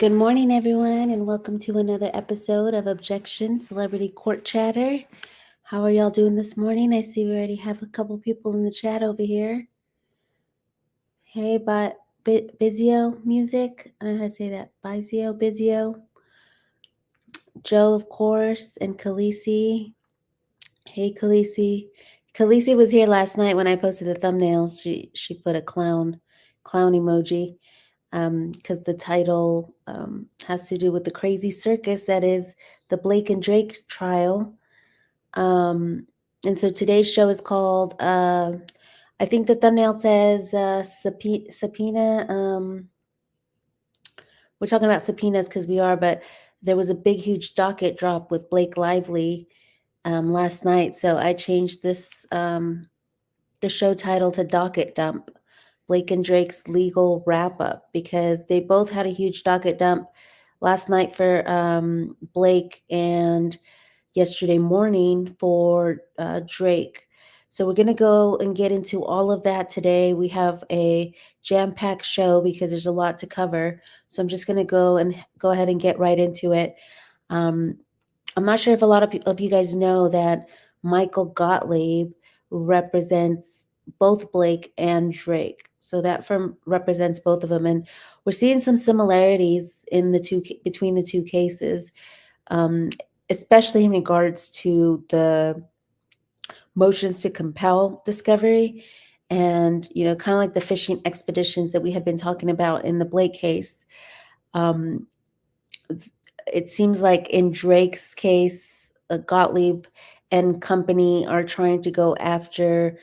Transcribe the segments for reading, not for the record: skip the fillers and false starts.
Good morning, everyone, and welcome to another episode of Objection Celebrity Court Chatter. How are y'all doing this morning? I see we already have a couple people in the chat over here. Hey, Bizio Music. I don't know how to say that. Bizio. Joe, of course, and Khaleesi. Hey, Khaleesi. Khaleesi was here last night when I posted the thumbnails. She put a clown emoji. Because the title has to do with the crazy circus that is the Blake and Drake trial. And so today's show is called, I think the thumbnail says Subpoena. We're talking about subpoenas because we are, but there was a big, huge docket drop with Blake Lively last night. So I changed this, the show title to Docket Dump. Blake and Drake's legal wrap up, because they both had a huge docket dump last night for Blake and yesterday morning for Drake. So we're going to go and get into all of that today. We have a jam-packed show because there's a lot to cover. So I'm just going to go ahead and get right into it. I'm not sure if a lot of you guys know that Michael Gottlieb represents both Blake and Drake. So that firm represents both of them. And we're seeing some similarities in between the two cases, especially in regards to the motions to compel discovery and, kind of like the fishing expeditions that we had been talking about in the Blake case. It seems like in Drake's case, Gottlieb and company are trying to go after,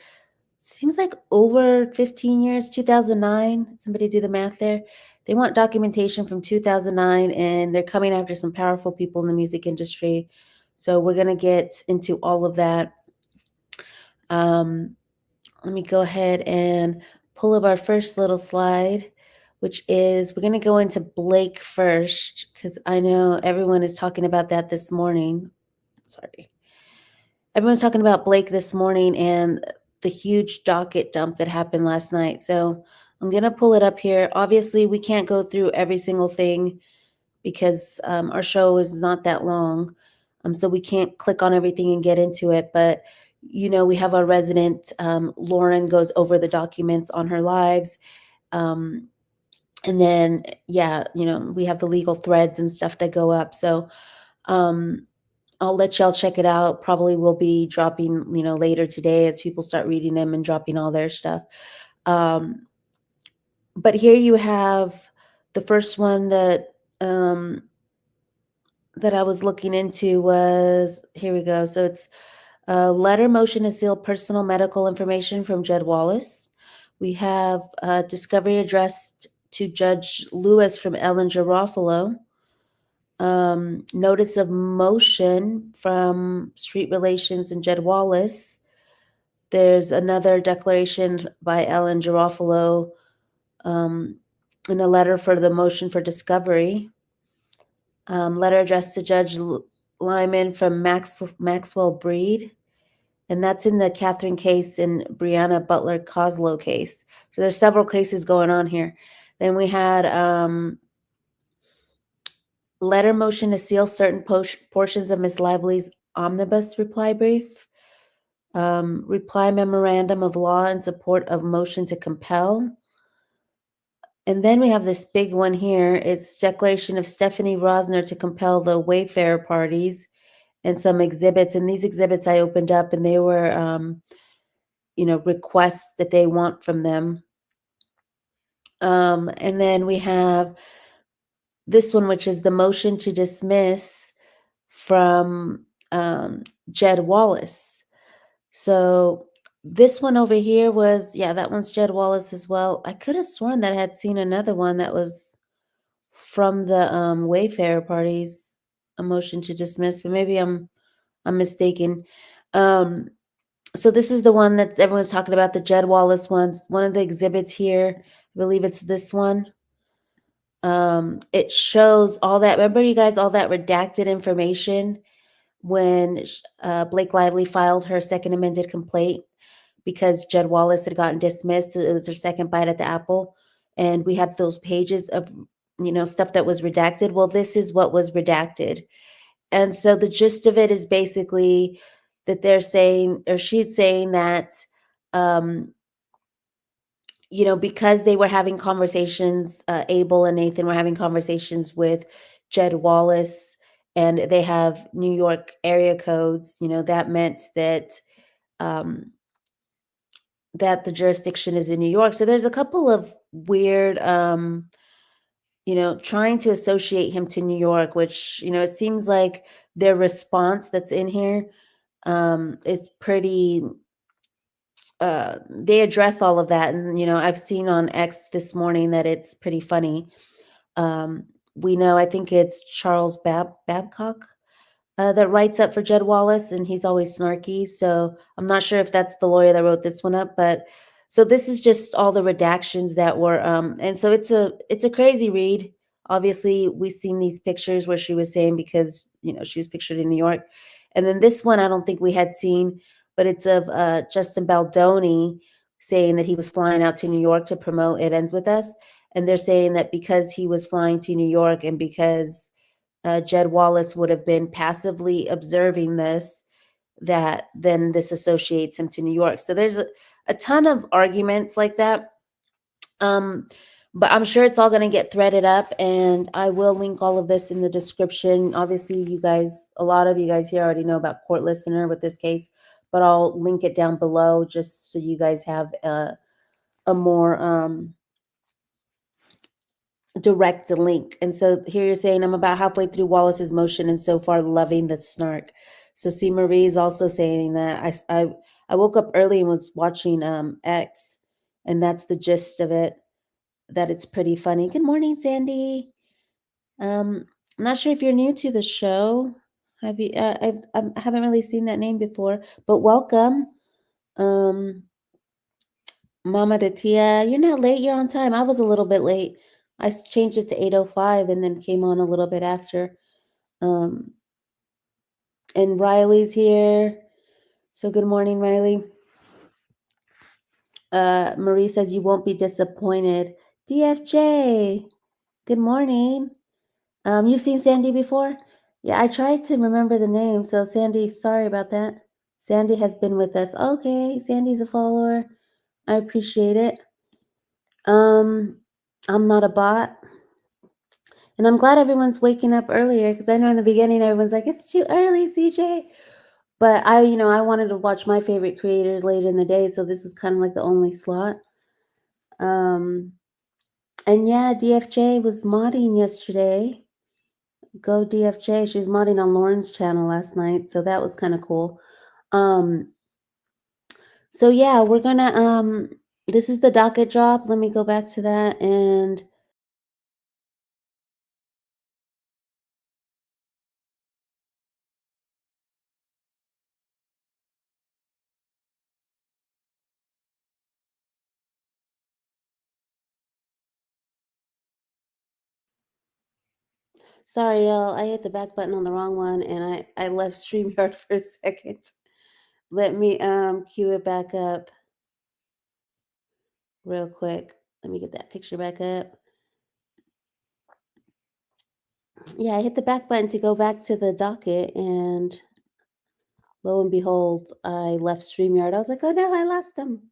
seems like over 15 years, 2009. Somebody do the math there. They want documentation from 2009, and they're coming after some powerful people in the music industry. So we're going to get into all of that. Let me go ahead and pull up our first little slide, which is we're going to go into Blake first, because I know everyone is talking about that this morning. Sorry. Everyone's talking about Blake this morning and the huge docket dump that happened last night. So I'm going to pull it up here. Obviously, we can't go through every single thing because our show is not that long. So we can't click on everything and get into it. But, we have our resident, Lauren, goes over the documents on her lives. And then, we have the legal threads and stuff that go up. So I'll let y'all check it out. Probably will be dropping, later today as people start reading them and dropping all their stuff. But here you have the first one that I was looking into was, here we go. So it's a letter motion to seal personal medical information from Jed Wallace. We have discovery addressed to Judge Lewis from Ellen Garofalo. Notice of motion from Street Relations and Jed Wallace. There's another declaration by Ellen Garofalo in a letter for the motion for discovery. Letter addressed to Judge Lyman from Maxwell Breed. And that's in the Catherine case and Brianna Butler Coslow case. So there's several cases going on here. Then we had letter motion to seal certain portions of Ms. Lively's omnibus reply brief. Reply memorandum of law in support of motion to compel. And then we have this big one here. It's declaration of Stephanie Rosner to compel the Wayfarer parties and some exhibits. And these exhibits I opened up, and they were, requests that they want from them. And then we have this one, which is the motion to dismiss from Jed Wallace. So this one over here was, that one's Jed Wallace as well. I could have sworn that I had seen another one that was from the Wayfarer parties, a motion to dismiss, but maybe I'm mistaken. So this is the one that everyone's talking about, the Jed Wallace ones. One of the exhibits here, I believe it's this one. It shows all that. Remember, you guys, all that redacted information when Blake Lively filed her second amended complaint because Jed Wallace had gotten dismissed. So it was her second bite at the apple. And we had those pages of stuff that was redacted. Well, this is what was redacted. And so the gist of it is basically that they're saying, or she's saying that, um, because they were having conversations, Abel and Nathan were having conversations with Jed Wallace, and they have New York area codes, that meant um, that the jurisdiction is in New York. So there's a couple of weird, trying to associate him to New York, which, it seems like their response that's in here is pretty, they address all of that. And, I've seen on X this morning that it's pretty funny. We know, I think it's Charles Babcock that writes up for Jed Wallace, and he's always snarky. So I'm not sure if that's the lawyer that wrote this one up, but so this is just all the redactions that were, and so it's a crazy read. Obviously, we've seen these pictures where she was saying because she was pictured in New York, and then this one I don't think we had seen, but it's of Justin Baldoni saying that he was flying out to New York to promote It Ends With Us, and they're saying that because he was flying to New York and because Jed Wallace would have been passively observing this, that then this associates him to New York. So there's a ton of arguments like that. But I'm sure it's all going to get threaded up, and I will link all of this in the description. Obviously, a lot of you guys here already know about Court Listener with this case, but I'll link it down below just so you guys have a more direct link. And so here you're saying, I'm about halfway through Wallace's motion and so far loving the snark. So C. Marie is also saying that I woke up early and was watching X, and that's the gist of it, that it's pretty funny. Good morning, Sandy. I'm not sure if you're new to the show. Have you? I haven't really seen that name before, but welcome. Mama de Tia, you're not late. You're on time. I was a little bit late. I changed it to 8:05 and then came on a little bit after. Um, and Riley's here. So good morning, Riley. Marie says you won't be disappointed. DFJ, good morning. You've seen Sandy before? Yeah, I tried to remember the name. So Sandy, sorry about that. Sandy has been with us. Okay, Sandy's a follower. I appreciate it. I'm not a bot. And I'm glad everyone's waking up earlier, because I know in the beginning everyone's like, it's too early, CJ. But I wanted to watch my favorite creators later in the day, so this is kind of like the only slot. And yeah, DFJ was modding yesterday. Go DFJ. She was modding on Lauren's channel last night, so that was kind of cool. So yeah, we're gonna this is the docket drop. Let me go back to that. And sorry, y'all, I hit the back button on the wrong one, and I left StreamYard for a second. Let me cue it back up real quick. Let me get that picture back up. Yeah, I hit the back button to go back to the docket, and lo and behold, I left StreamYard. I was like, oh no, I lost them.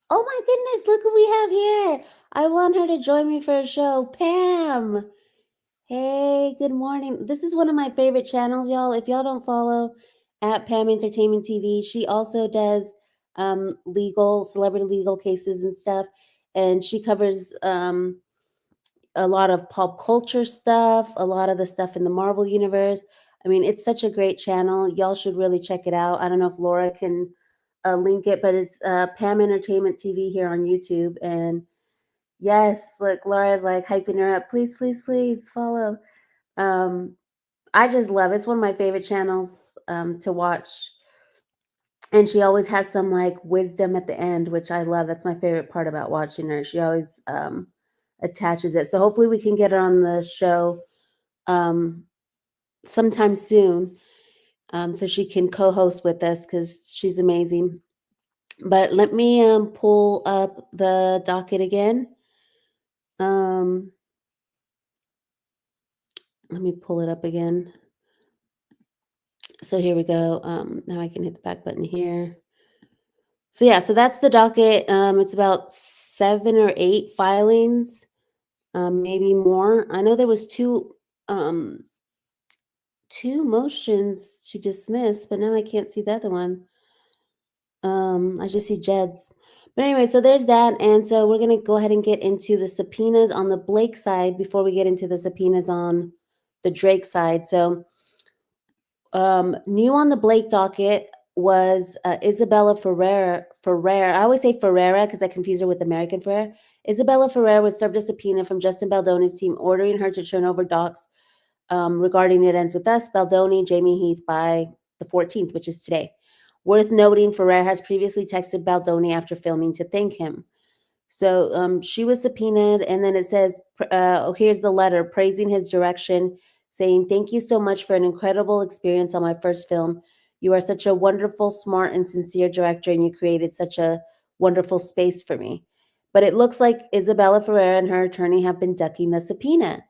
Oh my goodness, look who we have here. I want her to join me for a show. Pam. Hey, good morning. This is one of my favorite channels, y'all. If y'all don't follow at Pam Entertainment TV, she also does celebrity legal cases and stuff. And she covers a lot of pop culture stuff, a lot of the stuff in the Marvel universe. I mean, it's such a great channel. Y'all should really check it out. I don't know if Laura can link it, but it's Pam Entertainment TV here on YouTube. And yes, look, Laura's like hyping her up. Please, please, please follow. I just love it. It's one of my favorite channels to watch. And she always has some like wisdom at the end, which I love. That's my favorite part about watching her. She always attaches it. So hopefully we can get her on the show sometime soon, so she can co-host with us, because she's amazing. But let me pull up the docket again. Let me pull it up again. So here we go. Now I can hit the back button here. So yeah, so that's the docket. It's about 7 or 8 filings, maybe more. I know there was um, two motions to dismiss, but now I can't see the other one. I just see Jed's. But anyway, so there's that. And so we're going to go ahead and get into the subpoenas on the Blake side before we get into the subpoenas on the Drake side. So, new on the Blake docket was Isabella Ferreira. I always say Ferreira because I confuse her with American Ferreira. Isabella Ferreira was served a subpoena from Justin Baldoni's team ordering her to turn over docs regarding It Ends With Us, Baldoni, Jamie Heath by the 14th, which is today. Worth noting, Ferrer has previously texted Baldoni after filming to thank him. So she was subpoenaed, and then it says, here's the letter praising his direction, saying, "Thank you so much for an incredible experience on my first film. You are such a wonderful, smart, and sincere director, and you created such a wonderful space for me." But it looks like Isabella Ferreira and her attorney have been ducking the subpoena.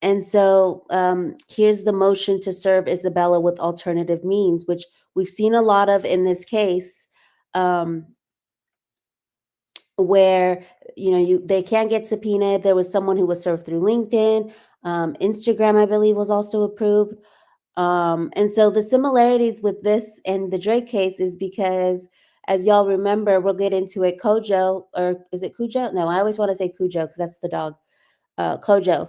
And so here's the motion to serve Isabella with alternative means, which we've seen a lot of in this case, where they can't get subpoenaed. There was someone who was served through LinkedIn, Instagram, I believe, was also approved. And so the similarities with this and the Drake case is because, as y'all remember, we'll get into it. Kojo, or is it Cujo? No, I always want to say Cujo because that's the dog. Kojo.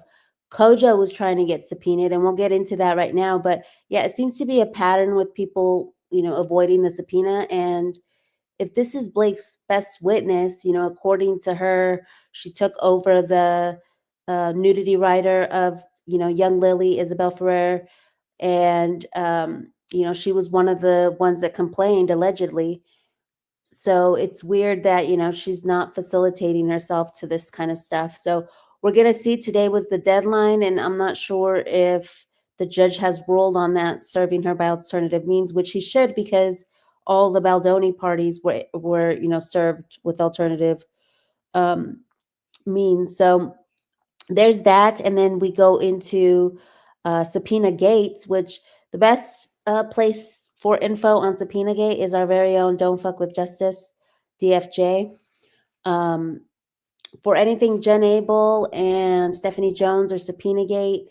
Kojo was trying to get subpoenaed, and we'll get into that right now. But yeah, it seems to be a pattern with people, avoiding the subpoena. And if this is Blake's best witness, according to her, she took over the nudity writer of, young Lily, Isabel Ferrer, and she was one of the ones that complained allegedly. So it's weird that, she's not facilitating herself to this kind of stuff. So we're going to see, today was the deadline, and I'm not sure if the judge has ruled on that, serving her by alternative means, which he should, because all the Baldoni parties were served with alternative um, means. So there's that. And then we go into Subpoena Gates, which the best place for info on Subpoena Gate is our very own Don't Fuck with Justice, DFJ. Um, for anything Jen Abel and Stephanie Jones or Subpoena Gate,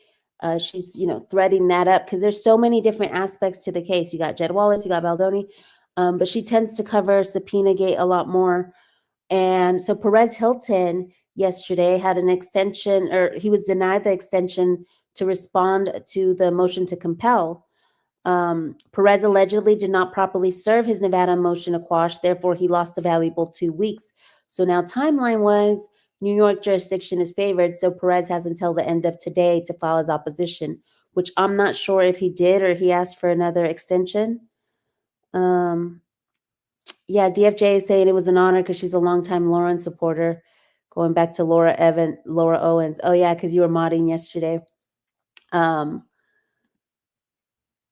she's threading that up because there's so many different aspects to the case. You got Jed Wallace, you got Baldoni, but she tends to cover Subpoena Gate a lot more. And so Perez Hilton yesterday had an extension, or he was denied the extension to respond to the motion to compel. Perez allegedly did not properly serve his Nevada motion to quash, therefore he lost a valuable 2 weeks. So now timeline-wise, New York jurisdiction is favored, so Perez has until the end of today to file his opposition, which I'm not sure if he did or he asked for another extension. Yeah, DFJ is saying it was an honor because she's a longtime Lauren supporter, going back to Laura Owens. Oh yeah, because you were modding yesterday.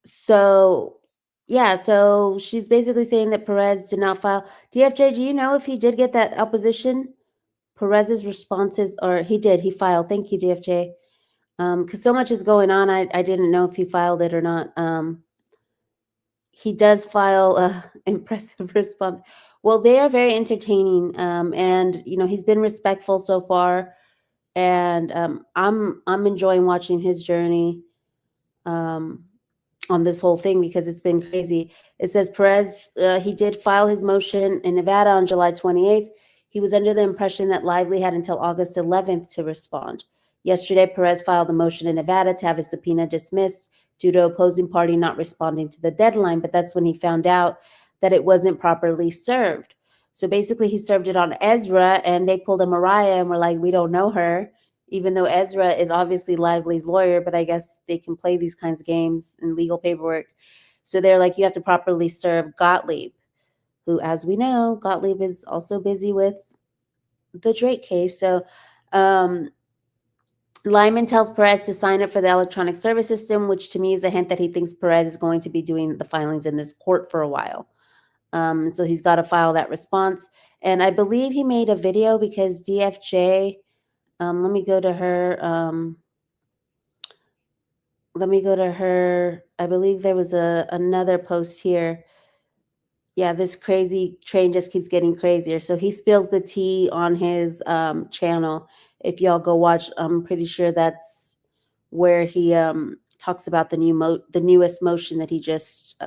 So yeah, so she's basically saying that Perez did not file. DFJ, do you know if he did get that opposition? Perez's responses, or he did, he filed. Thank you, DFJ. Because so much is going on, I didn't know if he filed it or not. He does file a impressive response. Well, they are very entertaining, and he's been respectful so far, and I'm enjoying watching his journey on this whole thing because it's been crazy. It says Perez, he did file his motion in Nevada on July 28th. He was under the impression that Lively had until August 11th to respond. Yesterday, Perez filed a motion in Nevada to have his subpoena dismissed due to opposing party not responding to the deadline, but that's when he found out that it wasn't properly served. So basically, he served it on Ezra, and they pulled a Mariah and were like, we don't know her, even though Ezra is obviously Lively's lawyer, but I guess they can play these kinds of games in legal paperwork. So they're like, you have to properly serve Gottlieb, who, as we know, Gottlieb is also busy with the Drake case. So Lyman tells Perez to sign up for the electronic service system, which to me is a hint that he thinks Perez is going to be doing the filings in this court for a while. So he's got to file that response. And I believe he made a video because DFJ Let me go to her. I believe there was another post here. Yeah, this crazy train just keeps getting crazier. So he spills the tea on his channel. If y'all go watch, I'm pretty sure that's where he talks about the newest motion that he just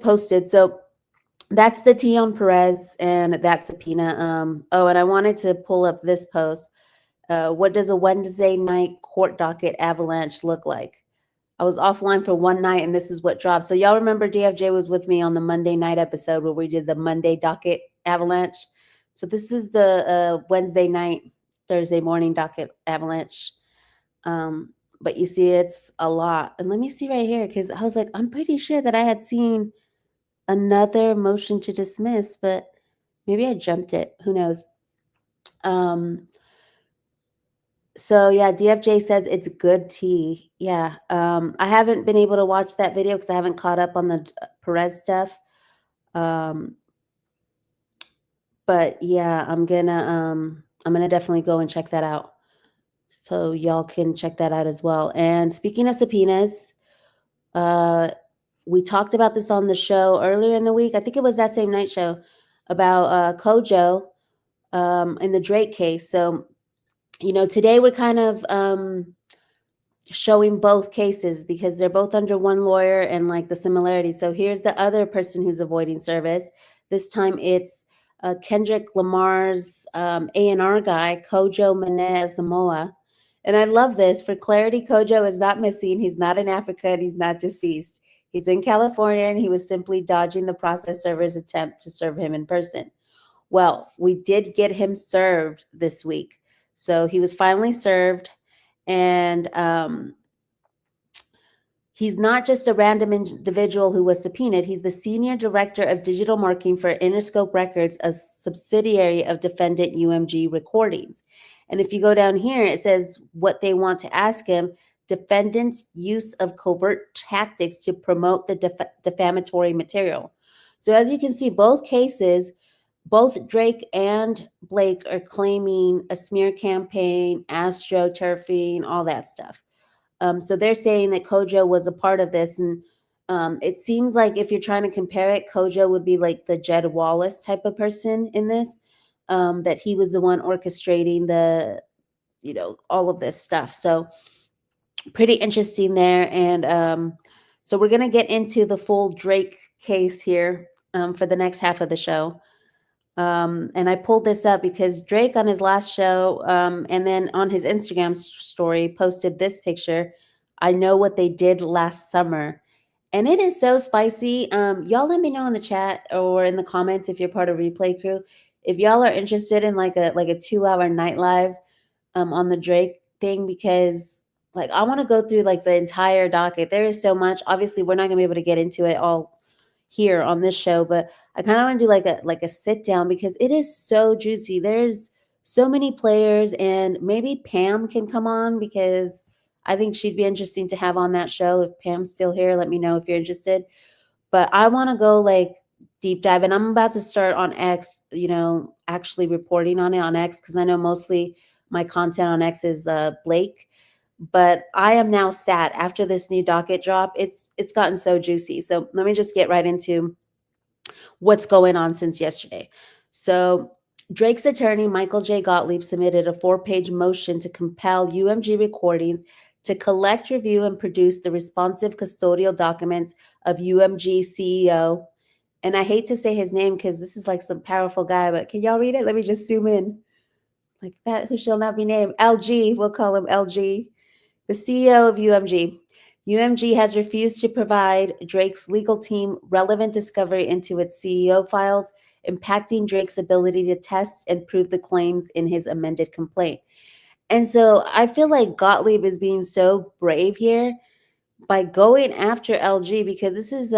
posted. So that's the tea on Perez, and that's Subpoena. Oh, and I wanted to pull up this post. What does a Wednesday night court docket avalanche look like? I was offline for one night, and this is what dropped. So y'all remember DFJ was with me on the Monday night episode where we did the Monday docket avalanche. So this is the Wednesday night, Thursday morning docket avalanche. But you see, it's a lot. And let me see right here, because I was like, I'm pretty sure that I had seen another motion to dismiss, but maybe I jumped it. Who knows? So yeah, DFJ says it's good tea. Yeah. I haven't been able to watch that video because I haven't caught up on the Perez stuff. But yeah, I'm gonna definitely go and check that out. So y'all can check that out as well. And speaking of subpoenas, we talked about this on the show earlier in the week. I think it was that same night show about Kojo in the Drake case. So, today we're kind of showing both cases because they're both under one lawyer and like the similarities. So here's the other person who's avoiding service. This time it's Kendrick Lamar's A&R guy, Kojo Menez Samoa. And I love this. For clarity, Kojo is not missing. He's not in Africa and he's not deceased. He's in California and he was simply dodging the process server's attempt to serve him in person. Well, we did get him served this week. So he was finally served. And he's not just a random individual who was subpoenaed. He's the senior director of digital marketing for Interscope Records, a subsidiary of defendant UMG Recordings. And if you go down here, it says what they want to ask him: defendant's use of covert tactics to promote the defamatory material. So as you can see, both cases, both Drake and Blake are claiming a smear campaign, astroturfing, all that stuff. So they're saying that Kojo was a part of this. And it seems like if you're trying to compare it, Kojo would be like the Jed Wallace type of person in this, that he was the one orchestrating all of this stuff. So pretty interesting there. And so we're going to get into the full Drake case here for the next half of the show. And I pulled this up because Drake on his last show and then on his Instagram story posted this picture. I know what they did last summer. And it is so spicy. Y'all let me know in the chat or in the comments if you're part of Replay Crew. If y'all are interested in like a 2-hour night live on the Drake thing, because like I want to go through like the entire docket. There is so much. Obviously, we're not gonna be able to get into it all here on this show, but I kind of want to do like a sit down because it is so juicy. There's so many players, and maybe Pam can come on because I think she'd be interesting to have on that show. If Pam's still here, let me know if you're interested. But I want to go like deep dive, and I'm about to start on X, actually reporting on it on X, because I know mostly my content on X is Blake. But I am now sat after this new docket drop. It's gotten so juicy. So let me just get right into what's going on since yesterday. So Drake's attorney, Michael J. Gottlieb, submitted a 4-page motion to compel UMG Recordings to collect, review, and produce the responsive custodial documents of UMG CEO. And I hate to say his name because this is like some powerful guy, but can y'all read it? Let me just zoom in. Like that, who shall not be named. LG, we'll call him LG. The CEO of UMG. UMG has refused to provide Drake's legal team relevant discovery into its CEO files, impacting Drake's ability to test and prove the claims in his amended complaint. And so I feel like Gottlieb is being so brave here by going after LG, because this is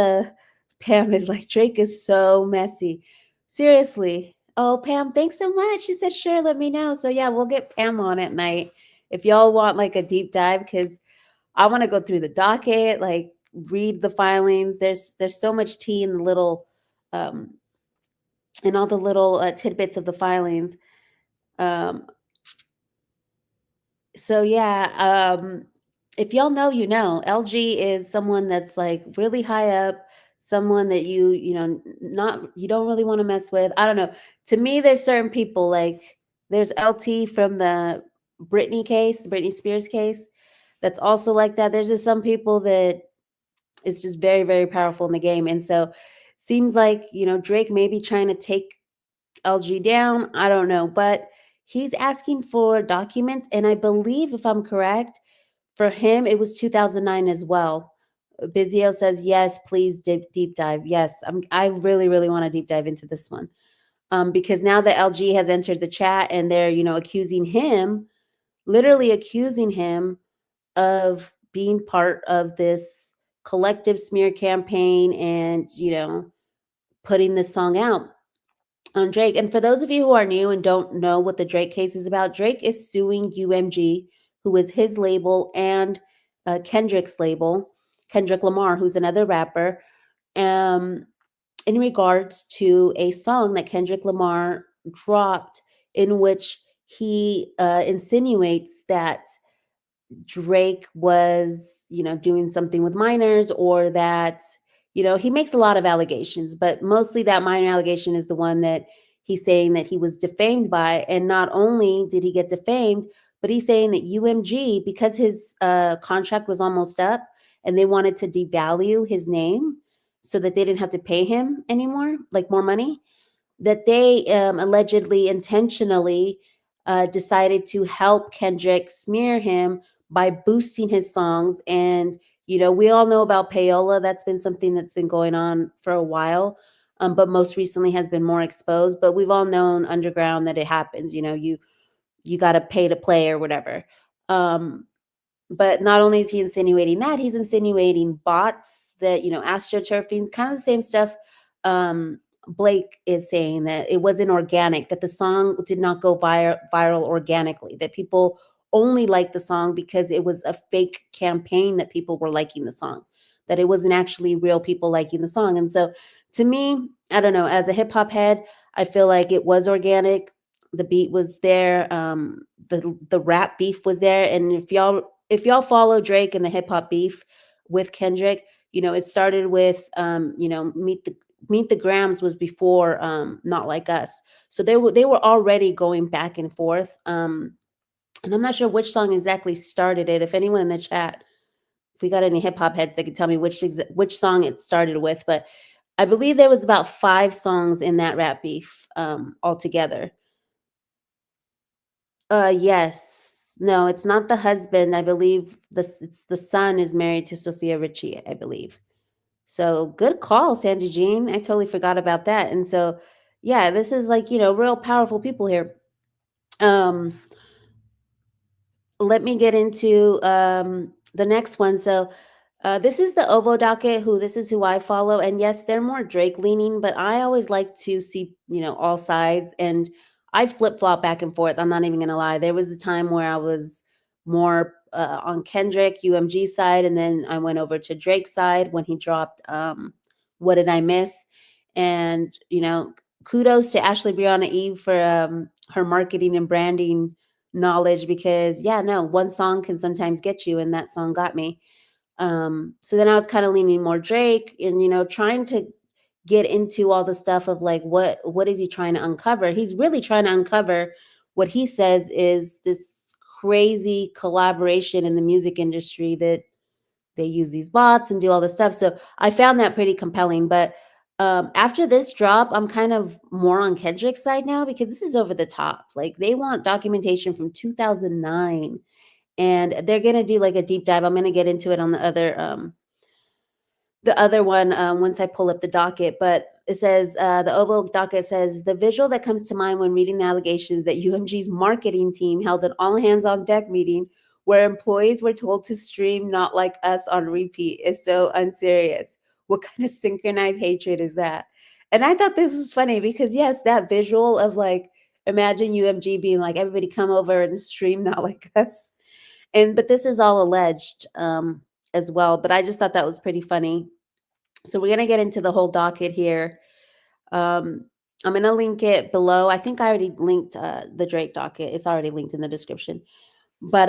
Pam is like, Drake is so messy. Seriously. Oh, Pam, thanks so much. She said, sure, let me know. So yeah, we'll get Pam on at night if y'all want like a deep dive, because I want to go through the docket, like read the filings. There's so much tea in the little in all the little tidbits of the filings. So yeah, if y'all know, you know, LG is someone that's like really high up, someone that you know, not you don't really want to mess with. I don't know. To me, there's certain people like there's LT from the Britney Spears case, that's also like that. There's just some people that it's just very, very powerful in the game, and so seems like Drake may be trying to take LG down. I don't know, but he's asking for documents, and I believe, if I'm correct, for him it was 2009 as well. Bizio says yes, please deep dive. Yes, I really, really want to deep dive into this one, because now that LG has entered the chat and they're accusing him, literally accusing him of being part of this collective smear campaign and putting this song out on Drake. And for those of you who are new and don't know what the Drake case is about, Drake is suing UMG, who is his label, and Kendrick's label, Kendrick Lamar, who's another rapper, um, in regards to a song that Kendrick Lamar dropped in which he insinuates that Drake was, doing something with minors, or that, he makes a lot of allegations, but mostly that minor allegation is the one that he's saying that he was defamed by. And not only did he get defamed, but he's saying that UMG, because his contract was almost up and they wanted to devalue his name so that they didn't have to pay him anymore, like more money, that they allegedly intentionally decided to help Kendrick smear him by boosting his songs. And, we all know about payola. That's been something that's been going on for a while, but most recently has been more exposed. But we've all known underground that it happens. You got to pay to play or whatever. But not only is he insinuating that, he's insinuating bots that, astroturfing, kind of the same stuff. Blake is saying that it wasn't organic, that the song did not go viral organically, that people only liked the song because it was a fake campaign that people were liking the song, that it wasn't actually real people liking the song. And so to me, I don't know, as a hip hop head, I feel like it was organic. The beat was there. The rap beef was there. And if y'all follow Drake and the hip hop beef with Kendrick, it started with Meet the Grams was before Not Like Us. So they were already going back and forth. And I'm not sure which song exactly started it. If anyone in the chat, if we got any hip hop heads, they could tell me which song it started with. But I believe there was about 5 songs in that rap beef altogether. Yes. No, it's not the husband. I believe it's the son is married to Sophia Richie, I believe. So good call, Sandy Jean. I totally forgot about that. And so, yeah, this is like, real powerful people here. Um, Let me get into the next one. So this is the Ovo docket. This is who I follow, and yes, they're more Drake leaning, but I always like to see all sides, and I flip flop back and forth. I'm not even gonna lie. There was a time where I was more on Kendrick UMG side, and then I went over to Drake's side when he dropped "What Did I Miss," and kudos to Ashley Brianna Eve for her marketing and branding knowledge, because yeah, no, one song can sometimes get you, and that song got me. So then I was kind of leaning more Drake, and trying to get into all the stuff of like what is he trying to uncover. He's really trying to uncover what he says is this crazy collaboration in the music industry, that they use these bots and do all this stuff. So I found that pretty compelling. But after this drop, I'm kind of more on Kendrick's side now, because this is over the top. Like, they want documentation from 2009, and they're gonna do like a deep dive. I'm gonna get into it on the other one once I pull up the docket. But it says the Oval docket says the visual that comes to mind when reading the allegations that UMG's marketing team held an all hands on deck meeting where employees were told to stream Not Like Us on repeat is so unserious. What kind of synchronized hatred is that? And I thought this was funny because yes, that visual of like, imagine UMG being like, everybody come over and stream Not Like Us. But this is all alleged as well. But I just thought that was pretty funny. So we're gonna get into the whole docket here. I'm gonna link it below. I think I already linked the Drake docket. It's already linked in the description. But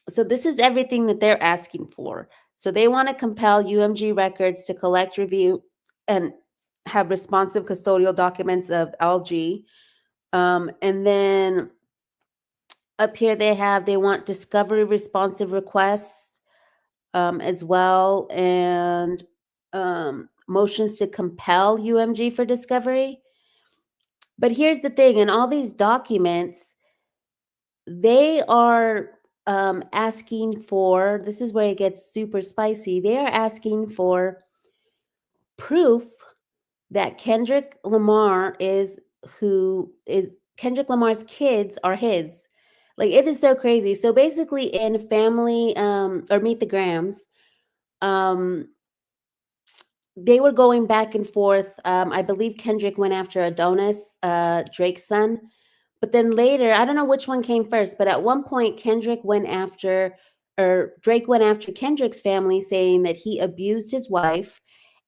so this is everything that they're asking for. So they want to compel UMG Records to collect, review, and have responsive custodial documents of LG. And then up here they want discovery responsive requests as well, and motions to compel UMG for discovery. But here's the thing: in all these documents, they are asking for, this is where it gets super spicy. They are asking for proof that Kendrick Lamar is Kendrick Lamar's kids are his. Like, it is so crazy. So basically, in Family or Meet the Grams, um, they were going back and forth. I believe Kendrick went after Adonis, Drake's son. But then later, I don't know which one came first, but at one point, Drake went after Kendrick's family, saying that he abused his wife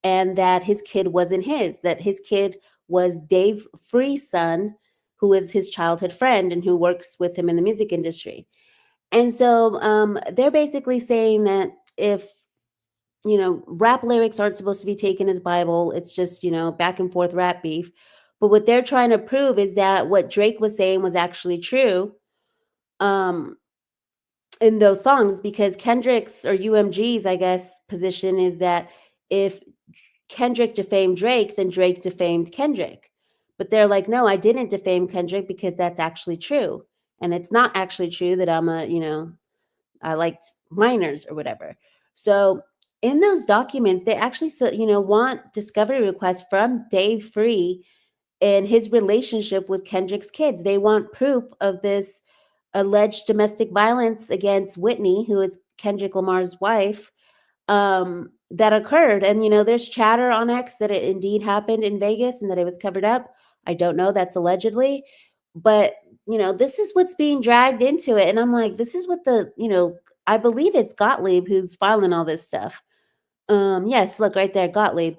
and that his kid wasn't his, that his kid was Dave Free's son, who is his childhood friend and who works with him in the music industry. And so they're basically saying that if rap lyrics aren't supposed to be taken as Bible. It's just, back and forth rap beef. But what they're trying to prove is that what Drake was saying was actually true um, in those songs, because Kendrick's, or UMG's, I guess, position is that if Kendrick defamed Drake, then Drake defamed Kendrick. But they're like, no, I didn't defame Kendrick because that's actually true. And it's not actually true that I liked minors or whatever. So in those documents, they actually, want discovery requests from Dave Free and his relationship with Kendrick's kids. They want proof of this alleged domestic violence against Whitney, who is Kendrick Lamar's wife, that occurred. And, there's chatter on X that it indeed happened in Vegas and that it was covered up. I don't know. That's allegedly. But, this is what's being dragged into it. And I'm like, this is what I believe it's Gottlieb who's filing all this stuff. Yes, look right there, Gottlieb.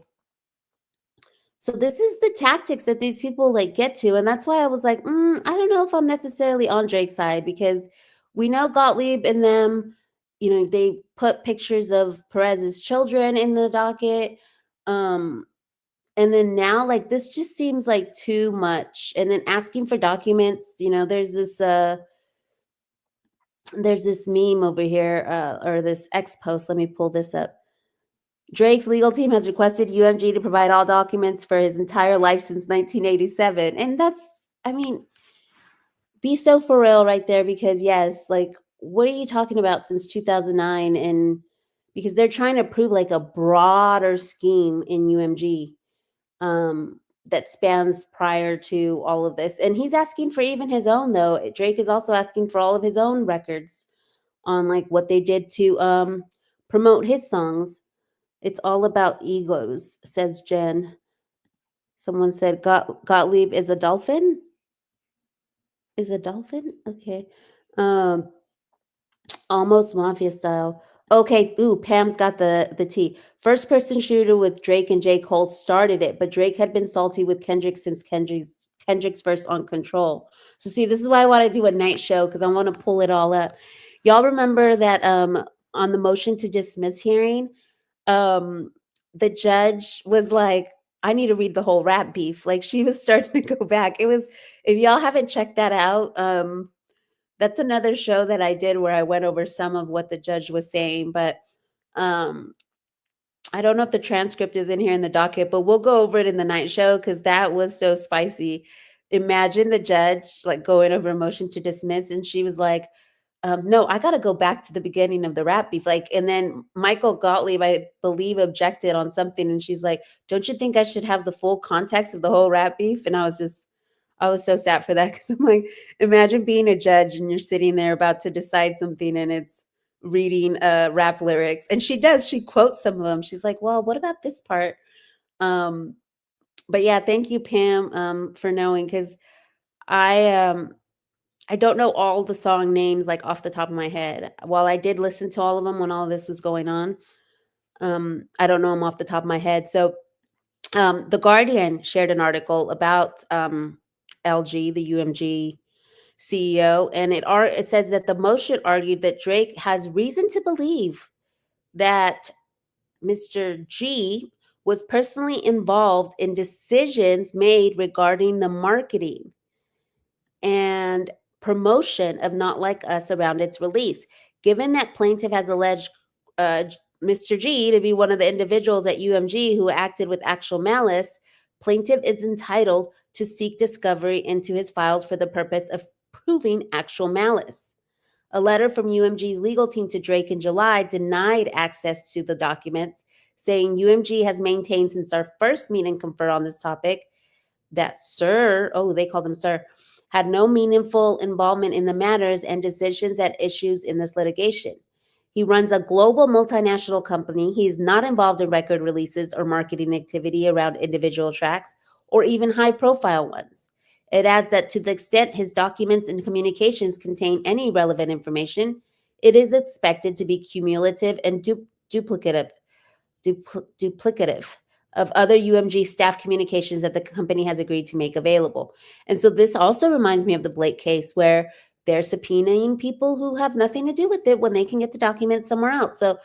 So this is the tactics that these people get to. And that's why I was like, I don't know if I'm necessarily on Drake's side, because we know Gottlieb and them, they put pictures of Perez's children in the docket. And then now, this just seems like too much. And then asking for documents, there's this meme over here, or this X post. Let me pull this up. Drake's legal team has requested UMG to provide all documents for his entire life since 1987. And be so for real right there, because yes, what are you talking about since 2009? And because they're trying to prove a broader scheme in UMG that spans prior to all of this. And he's asking for even his own, though. Drake is also asking for all of his own records on what they did to promote his songs. It's all about egos, says Jen. Someone said Gottlieb is a dolphin. Is a dolphin? Okay. Um, Almost mafia style. Okay. Ooh, Pam's got the tea. First person shooter with Drake and J. Cole started it, but Drake had been salty with Kendrick since Kendrick's first on Control. So see, this is why I want to do a night show, because I want to pull it all up. Y'all remember that on the motion to dismiss hearing, the judge was like, I need to read the whole rap beef. She was starting to go back. It was, if y'all haven't checked that out, that's another show that I did where I went over some of what the judge was saying. But I don't know if the transcript is in here in the docket, but we'll go over it in the night show, because that was so spicy. Imagine the judge going over a motion to dismiss, and she was like, no, I got to go back to the beginning of the rap beef. And then Michael Gottlieb, I believe, objected on something. And she's like, don't you think I should have the full context of the whole rap beef? And I was so sad for that, because I'm like, imagine being a judge and you're sitting there about to decide something and it's reading rap lyrics. And she quotes some of them. She's like, well, what about this part? But yeah, thank you, Pam, for knowing, because I don't know all the song names off the top of my head. While I did listen to all of them when all this was going on, I don't know them off the top of my head. So The Guardian shared an article about LG, the UMG CEO, and it says that the motion argued that Drake has reason to believe that Mr. G was personally involved in decisions made regarding the marketing and promotion of Not Like Us around its release. Given that plaintiff has alleged uh, Mr. G to be one of the individuals at UMG who acted with actual malice, plaintiff is entitled to seek discovery into his files for the purpose of proving actual malice. A letter from UMG's legal team to Drake in July denied access to the documents, saying UMG has maintained since our first meet and confer on this topic that Sir, oh, they called him Sir, had no meaningful involvement in the matters and decisions at issues in this litigation. He runs a global multinational company. He's not involved in record releases or marketing activity around individual tracks or even high profile ones. It adds that to the extent his documents and communications contain any relevant information, it is expected to be cumulative and duplicative of other UMG staff communications that the company has agreed to make available. And so this also reminds me of the Blake case where they're subpoenaing people who have nothing to do with it when they can get the documents somewhere else. So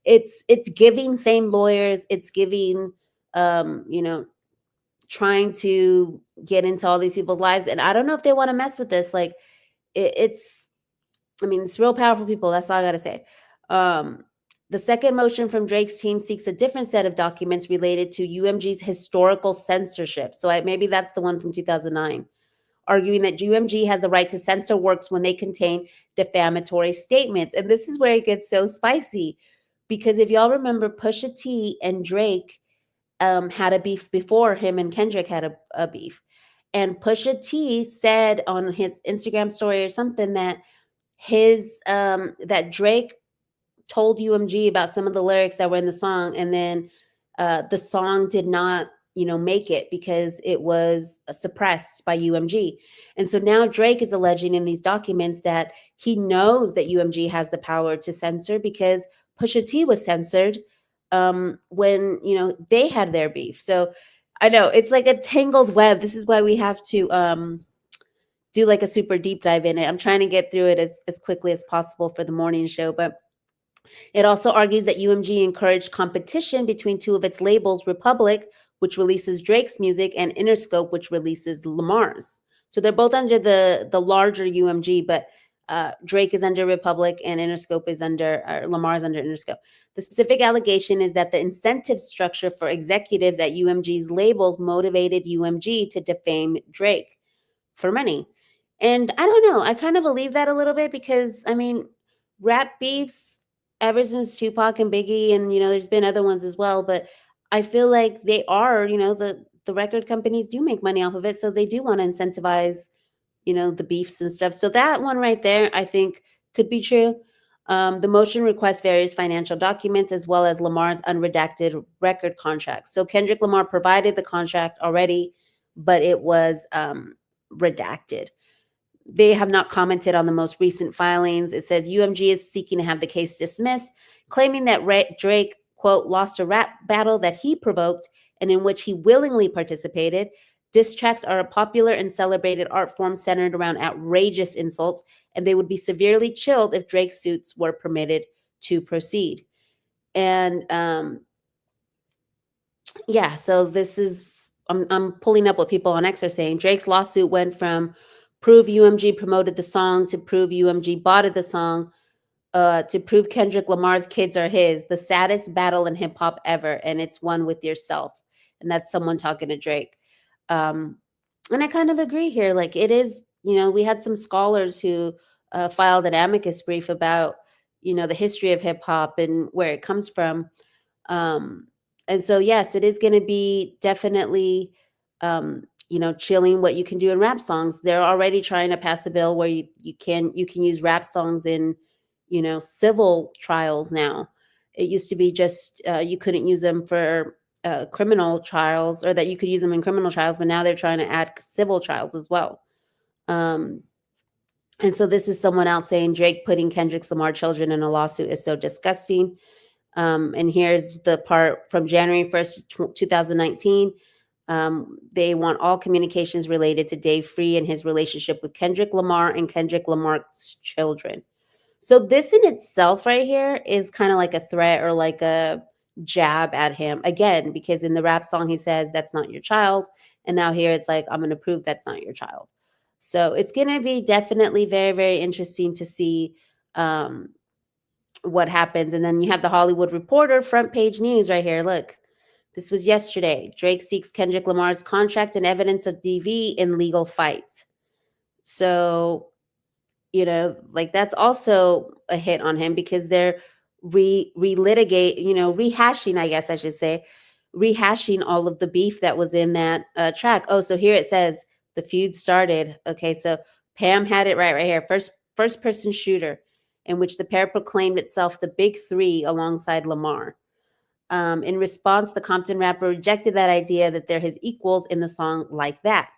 it's giving same lawyers, it's giving you know, trying to get into all these people's lives. And I don't know if they want to mess with this. Like it's I mean, it's real powerful people. That's all I got to say. The second motion from Drake's team seeks a different set of documents related to UMG's historical censorship. So maybe that's the one from 2009, arguing that UMG has the right to censor works when they contain defamatory statements. And this is where it gets so spicy, because if y'all remember, Pusha T and Drake had a beef before him and Kendrick had a beef. And Pusha T said on his Instagram story or something that that Drake told UMG about some of the lyrics that were in the song, and then the song did not, make it because it was suppressed by UMG. And so now Drake is alleging in these documents that he knows that UMG has the power to censor because Pusha T was censored when, they had their beef. So I know it's like a tangled web. This is why we have to do like a super deep dive in it. I'm trying to get through it as quickly as possible for the morning show, but it also argues that UMG encouraged competition between two of its labels, Republic, which releases Drake's music, and Interscope, which releases Lamar's. So they're both under the larger UMG, but Drake is under Republic and Interscope is Lamar's under Interscope. The specific allegation is that the incentive structure for executives at UMG's labels motivated UMG to defame Drake for money. And I don't know, I kind of believe that a little bit because, I mean, rap beefs ever since Tupac and Biggie, and there's been other ones as well, but I feel like they are, the record companies do make money off of it, so they do want to incentivize, the beefs and stuff. So that one right there, I think, could be true. The motion requests various financial documents as well as Lamar's unredacted record contract. So Kendrick Lamar provided the contract already, but it was redacted. They have not commented on the most recent filings. It says UMG is seeking to have the case dismissed, claiming that Drake, quote, lost a rap battle that he provoked and in which he willingly participated. Diss tracks are a popular and celebrated art form centered around outrageous insults, and they would be severely chilled if Drake's suits were permitted to proceed. And yeah, so this is, I'm pulling up what people on X are saying. Drake's lawsuit went from prove UMG promoted the song to prove UMG bought the song to prove Kendrick Lamar's kids are his, the saddest battle in hip hop ever. And it's one with yourself. And that's someone talking to Drake. And I kind of agree here. Like it is, we had some scholars who filed an amicus brief about, the history of hip hop and where it comes from. And so, yes, it is going to be definitely, chilling what you can do in rap songs. They're already trying to pass a bill where you can use rap songs in, civil trials now. It used to be just you couldn't use them for criminal trials, or that you could use them in criminal trials, but now they're trying to add civil trials as well. And so this is someone else saying Drake putting Kendrick Lamar children in a lawsuit is so disgusting. And here's the part from January 1st, 2019. They want all communications related to Dave free and his relationship with Kendrick Lamar and Kendrick Lamar's children. So this in itself right here is kind of like a threat or like a jab at him again, because in the rap song he says that's not your child, and now here it's like I'm going to prove that's not your child. So it's going to be definitely very, very interesting to see um, what happens. And then you have the Hollywood Reporter front page news right here. Look, this was yesterday. Drake seeks Kendrick Lamar's contract and evidence of DV in legal fight. So, like that's also a hit on him because they're relitigate, rehashing, I guess I should say, rehashing all of the beef that was in that track. Oh, so here it says the feud started. Okay, so Pam had it right here. First person shooter, in which the pair proclaimed itself the Big Three alongside Lamar. In response, the Compton rapper rejected that idea that they're his equals in the song Like That.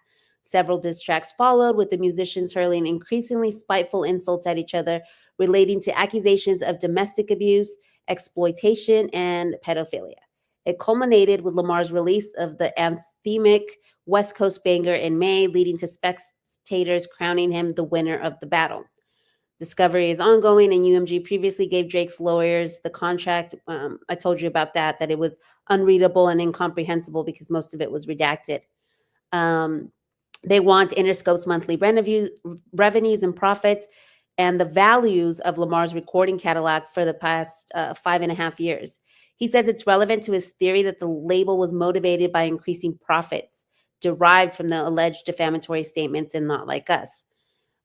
Several diss tracks followed, with the musicians hurling increasingly spiteful insults at each other relating to accusations of domestic abuse, exploitation, and pedophilia. It culminated with Lamar's release of the anthemic West Coast banger in May, leading to spectators crowning him the winner of the battle. Discovery is ongoing, and UMG previously gave Drake's lawyers the contract. I told you about that it was unreadable and incomprehensible because most of it was redacted. They want Interscope's monthly revenues and profits and the values of Lamar's recording catalog for the past 5.5 years. He says it's relevant to his theory that the label was motivated by increasing profits derived from the alleged defamatory statements in Not Like Us.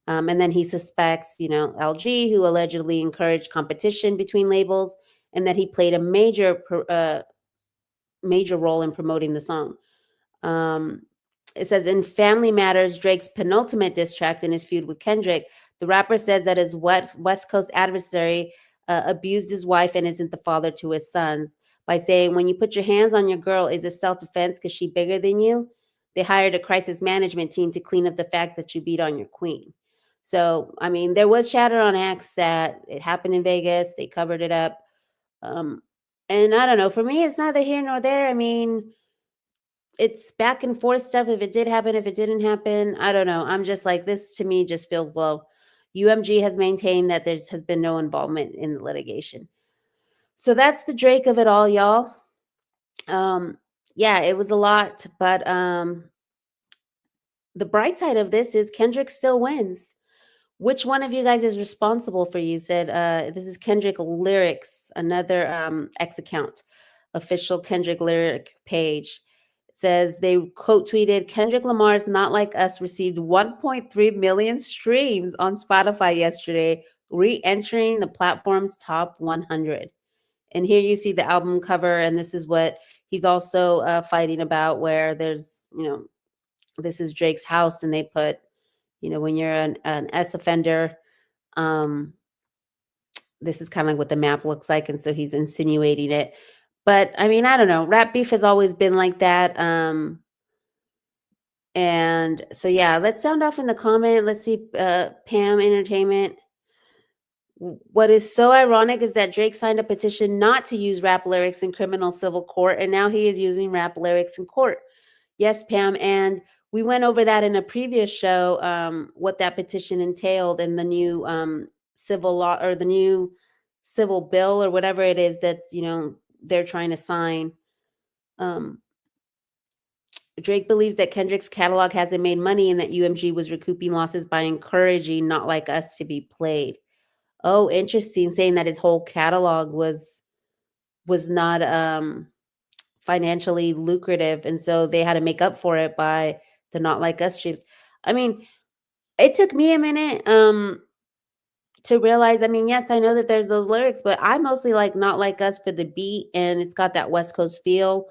And then he suspects, LG, who allegedly encouraged competition between labels, and that he played a major role in promoting the song. It says in Family Matters, Drake's penultimate diss track in his feud with Kendrick, the rapper says that his West Coast adversary abused his wife and isn't the father to his sons by saying, when you put your hands on your girl, is it self-defense because she's bigger than you? They hired a crisis management team to clean up the fact that you beat on your queen. So, I mean, there was chatter on X that it happened in Vegas. They covered it up. And I don't know. For me, it's neither here nor there. I mean, it's back and forth stuff. If it did happen, if it didn't happen, I don't know. I'm just like, this to me just feels low. UMG has maintained that there has been no involvement in the litigation. So that's the Drake of it all, y'all. Yeah, it was a lot, but the bright side of this is Kendrick still wins. Which one of you guys is responsible for you? Said this is Kendrick Lyrics, another X account, official Kendrick Lyric page. It says they quote tweeted, Kendrick Lamar's Not Like Us received 1.3 million streams on Spotify yesterday, re-entering the platform's top 100. And here you see the album cover, and this is what he's also fighting about, where there's, this is Drake's house, and they put, when you're an S offender, this is kind of like what the map looks like. And so he's insinuating it. But I mean, I don't know. Rap beef has always been like that. And so, yeah, let's sound off in the comment. Let's see, Pam Entertainment. What is so ironic is that Drake signed a petition not to use rap lyrics in criminal civil court, and now he is using rap lyrics in court. Yes, Pam, and we went over that in a previous show, what that petition entailed and the new civil law or the new civil bill or whatever it is that, they're trying to sign. Drake believes that Kendrick's catalog hasn't made money and that UMG was recouping losses by encouraging Not Like Us to be played. Oh, interesting, saying that his whole catalog was not financially lucrative, and so they had to make up for it by the Not Like Us streams. I mean, it took me a minute to realize, I mean, yes, I know that there's those lyrics, but I mostly like Not Like Us for the beat, and it's got that West Coast feel.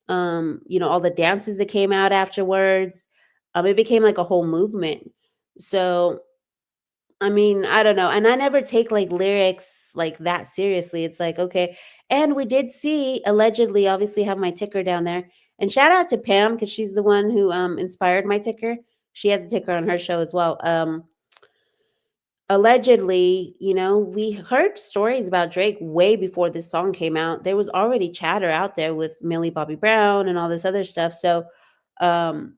All the dances that came out afterwards. It became like a whole movement. So, I mean, I don't know. And I never take like lyrics like that seriously. It's like, okay. And we did see allegedly, obviously have my ticker down there. And shout out to Pam, because she's the one who inspired my ticker. She has a ticker on her show as well. Allegedly, we heard stories about Drake way before this song came out. There was already chatter out there with Millie Bobby Brown and all this other stuff. So Um,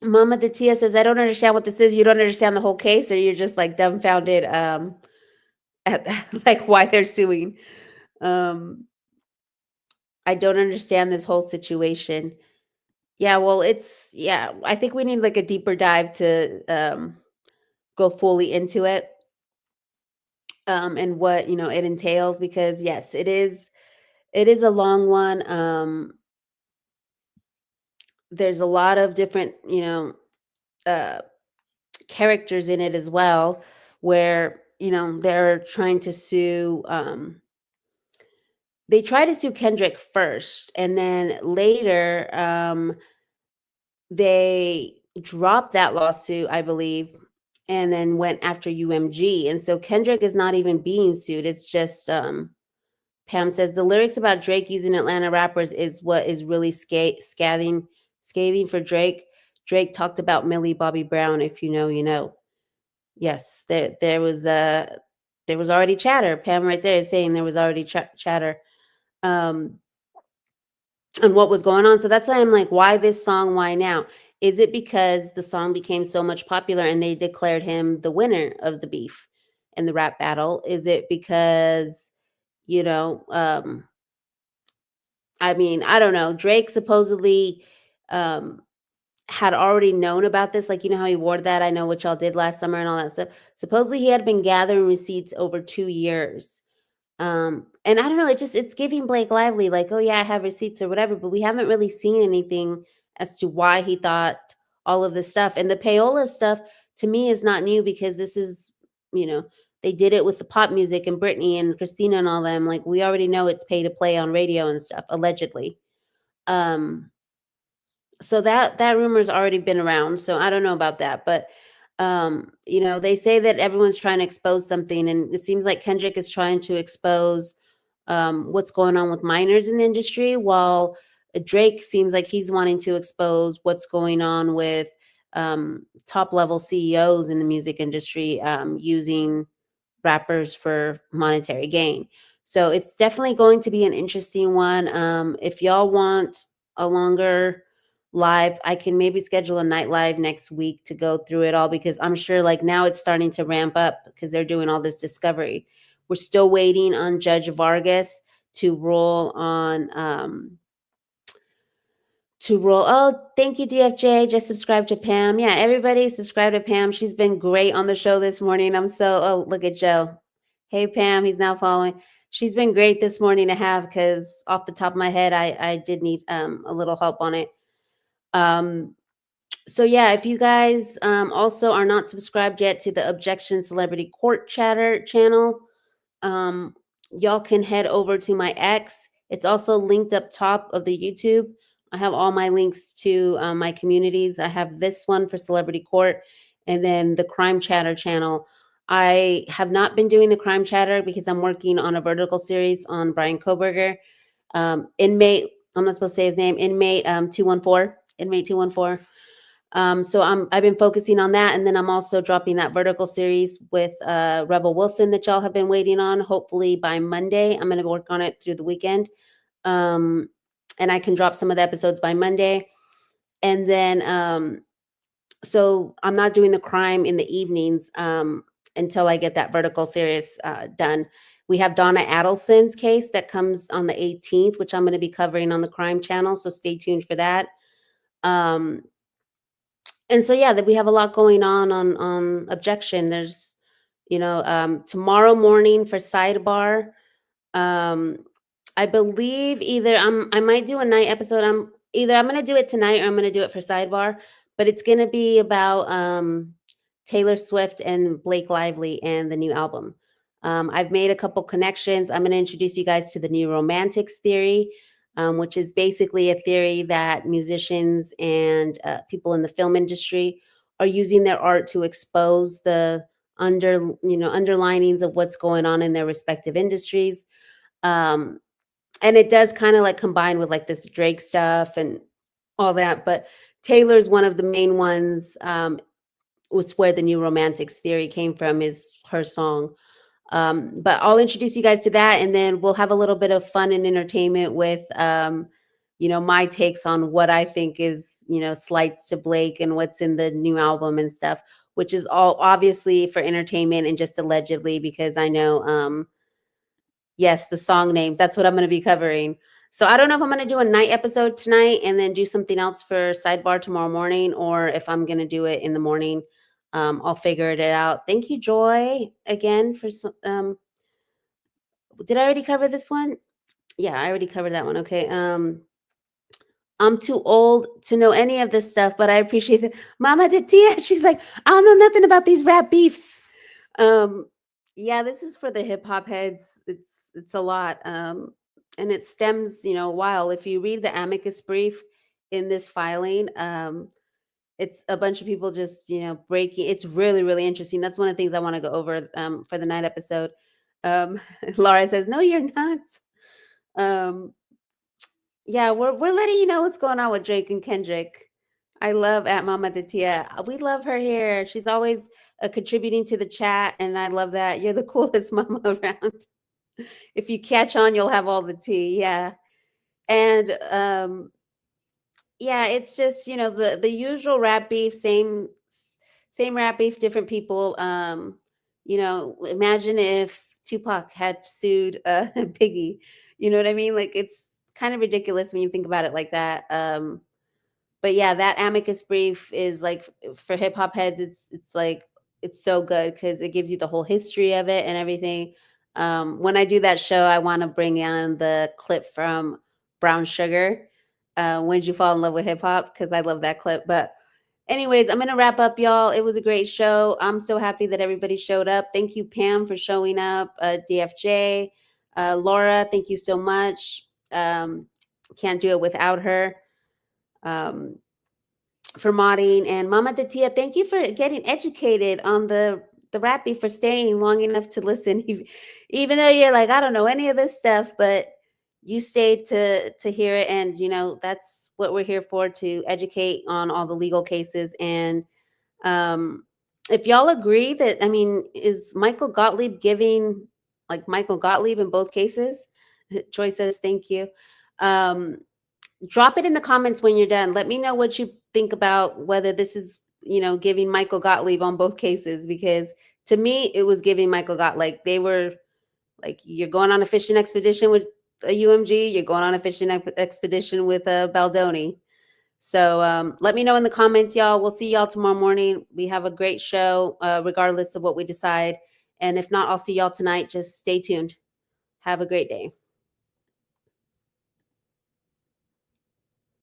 Mama de Tia says, I don't understand what this is. You don't understand the whole case, or you're just like dumbfounded at like why they're suing. Um, I don't understand this whole situation. Yeah, well, yeah, I think we need like a deeper dive to go fully into it, and what, it entails, because yes, it is a long one. There's a lot of different, uh characters in it as well, where, they're trying to sue, they try to sue Kendrick first, and then later, they dropped that lawsuit, I believe, and then went after UMG. And so Kendrick is not even being sued. It's just, Pam says the lyrics about Drake using Atlanta rappers is what is really scathing for Drake. Drake talked about Millie Bobby Brown. If you know, you know. Yes, there was already chatter. Pam right there is saying there was already chatter. Um, and what was going on. So that's why I'm like, why this song? Why now? Is it because the song became so much popular and they declared him the winner of the beef and the rap battle? Is it because, you know, I mean, I don't know. Drake supposedly um, had already known about this. Like, how he wore that, I know what y'all did last summer and all that stuff. Supposedly he had been gathering receipts over 2 years. And I don't know, it's giving Blake Lively like, oh yeah, I have receipts or whatever, but we haven't really seen anything as to why he thought all of this stuff. And the payola stuff to me is not new, because this is, you know, they did it with the pop music and Britney and Christina and all them. Like, we already know it's pay to play on radio and stuff, allegedly. Um, so that rumor's already been around. So I don't know about that, but they say that everyone's trying to expose something, and it seems like Kendrick is trying to expose what's going on with minors in the industry, while Drake seems like he's wanting to expose what's going on with top level CEOs in the music industry, using rappers for monetary gain. So it's definitely going to be an interesting one. If y'all want a longer live, I can maybe schedule a night live next week to go through it all, because I'm sure like now it's starting to ramp up because they're doing all this discovery. We're still waiting on Judge Vargas to rule on oh, thank you, DFJ. Just subscribe to Pam. Yeah, everybody subscribe to Pam. She's been great on the show this morning. Oh, look at Joe. Hey, Pam, he's now following. She's been great this morning to have, because off the top of my head, I did need a little help on it. So yeah, if you guys also are not subscribed yet to the Objection Celebrity Court Chatter channel, um, y'all can head over to my X. It's also linked up top of the YouTube. I have all my links to my communities. I have this one for Celebrity Court, and then the Crime Chatter channel. I have not been doing the Crime Chatter because I'm working on a vertical series on Brian Koberger. Inmate, I'm not supposed to say his name, Inmate 214, Inmate 214. So I've been focusing on that, and then I'm also dropping that vertical series with Rebel Wilson that y'all have been waiting on. Hopefully by Monday, I'm going to work on it through the weekend, and I can drop some of the episodes by Monday. And then, so I'm not doing the crime in the evenings until I get that vertical series done. We have Donna Adelson's case that comes on the 18th, which I'm going to be covering on the Crime Channel. So stay tuned for that. And so yeah, that we have a lot going on Objection. There's, tomorrow morning for Sidebar. um I believe I might do a night episode. I'm going to do it tonight, or I'm going to do it for Sidebar, but it's going to be about Taylor Swift and Blake Lively and the new album. I've made a couple connections. I'm going to introduce you guys to the new romantics theory, which is basically a theory that musicians and people in the film industry are using their art to expose the underlinings of what's going on in their respective industries. Um, and it does kind of like combine with like this Drake stuff and all that, but Taylor's one of the main ones. Was where the new romantics theory came from, is her song. But I'll introduce you guys to that, and then we'll have a little bit of fun and entertainment with my takes on what I think is, slights to Blake and what's in the new album and stuff, which is all obviously for entertainment and just allegedly, because I know, yes, the song names, that's what I'm going to be covering. So I don't know if I'm going to do a night episode tonight and then do something else for sidebar tomorrow morning, or if I'm going to do it in the morning. I'll figure it out. Thank you, Joy, again for did I already cover this one? Yeah, I already covered that one. Okay. I'm too old to know any of this stuff, but I appreciate it. Mama de Tia, she's like, I don't know nothing about these rap beefs. Um, yeah, this is for the hip hop heads. It's a lot. And it stems, a while. If you read the amicus brief in this filing, it's a bunch of people just, breaking. It's really, really interesting. That's one of the things I want to go over for the night episode. Laura says, no, you're not. Yeah, we're letting you know what's going on with Drake and Kendrick. I love at Mama de Tia. We love her here. She's always contributing to the chat, and I love that. You're the coolest mama around. If you catch on, you'll have all the tea. Yeah, and yeah, it's just the usual rap beef, same rap beef, different people. Imagine if Tupac had sued Biggie. You know what I mean? Like, it's kind of ridiculous when you think about it like that. But yeah, that amicus brief is like, for hip hop heads, it's like, it's so good because it gives you the whole history of it and everything. When I do that show, I want to bring on the clip from Brown Sugar. When did you fall in love with hip hop? Because I love that clip. But anyways, I'm gonna wrap up, y'all. It was a great show. I'm so happy that everybody showed up. Thank you, Pam, for showing up. DFJ, Laura, thank you so much. Can't do it without her. For modding, and Mama de Tia, thank you for getting educated on the rap beef, for staying long enough to listen, even though you're like, I don't know any of this stuff, but you stayed to hear it, and that's what we're here for, to educate on all the legal cases. And if y'all agree that, I mean, is Michael Gottlieb giving like Michael Gottlieb in both cases? Troy says thank you. Drop it in the comments when you're done. Let me know what you think about whether this is, giving Michael Gottlieb on both cases, because to me, it was giving Michael Gottlieb. Like, they were like, you're going on a fishing expedition with a UMG, you're going on a fishing expedition with a Baldoni. So let me know in the comments, y'all. We'll see y'all tomorrow morning. We have a great show, regardless of what we decide. And if not, I'll see y'all tonight. Just stay tuned. Have a great day.